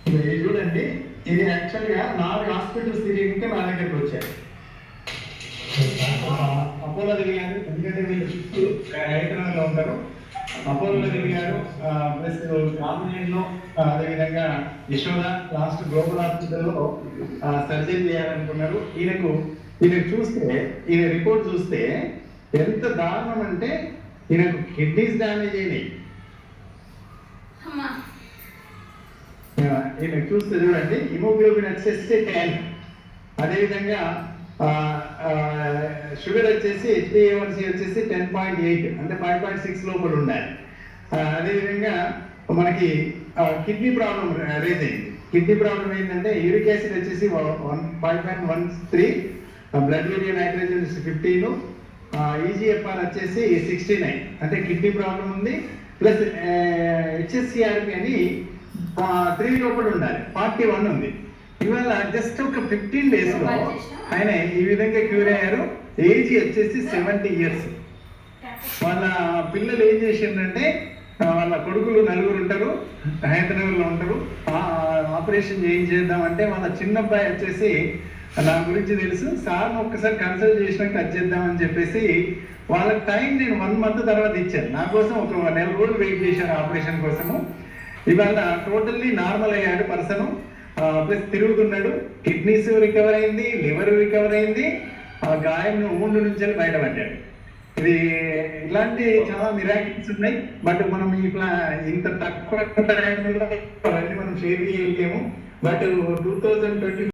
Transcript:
ఇది చూడండి, ఇది యాక్చువల్గా 4 హాస్పిటల్స్ తిరిగి నా దగ్గరికి వచ్చారు. అపోలో తిరిగారు, ఎందుకంటే వీళ్ళు చుట్టూ హైదరాబాద్లో ఉంటారు. అపోలోలో తిరిగారు, ప్లస్ ఆంజనేయుల్లో, అదేవిధంగా యశోద, లాస్ట్ గ్లోబల్ హాస్పిటల్లో సర్జరీ చేయాలనుకున్నారు. ఈయనకు చూస్తే, ఈయన రిపోర్ట్ చూస్తే ఎంత దారుణం అంటే ఈయనకు కిడ్నీస్ డ్యామేజ్ అయినాయి. ఈయన చూస్తే చూడండి, హిమోగ్లోబిన్ వచ్చేసి 10, అదేవిధంగా షుగర్ వచ్చేసి HbA1c వచ్చేసి 10.8, అంటే 5.6 లోపల ఉండాలి. అదేవిధంగా మనకి కిడ్నీ ప్రాబ్లం రేజ్ అయింది. కిడ్నీ ప్రాబ్లం ఏంటంటే యూరిక్ యాసిడ్ వచ్చేసి 5.13, బ్లడ్ యూరియా నైట్రోజన్ 15, EGFR వచ్చేసి 69, అంటే కిడ్నీ ప్రాబ్లం ఉంది. ప్లస్ HSCRP అని 3 లోపల ఉండాలి, 41 ఉంది. ఇవాళ జస్ట్ ఒక 15 days లో ఆయన ఈ విధంగా క్యూర్ అయ్యారు. ఏజ్ వచ్చేసి 70 years. వాళ్ళ పిల్లలు ఏం చేసిందంటే, వాళ్ళ కొడుకులు 4 ఉంటారు, హైదరాబాద్లో ఉంటారు. ఆపరేషన్ చేద్దామంటే వాళ్ళ చిన్న అబ్బాయి వచ్చేసి నా గురించి తెలుసు సార్, ఒక్కసారి కన్సల్ట్ చేసినాక కట్ చేద్దామని చెప్పేసి వాళ్ళకి టైం నేను 1 month తర్వాత ఇచ్చాను. నా కోసం ఒక 4 రోజులు వెయిట్ చేశాను ఆపరేషన్ కోసము. ఇవాళ టోటల్లీ నార్మల్ అయ్యాడు పర్సన్, ప్లస్ తిరుగుతున్నాడు. కిడ్నీస్ రికవర్ అయింది, లివర్ రికవర్ అయింది, ఆ గాయం ఊండు నుంచి బయటపడ్డాడు. ఇది ఇలాంటి చాలా మిరాకిల్స్ ఉన్నాయి. బట్ మనం ఇంత తక్కువ టైంలో అవన్నీ మనం షేర్ చేయలేము. బట్ 2020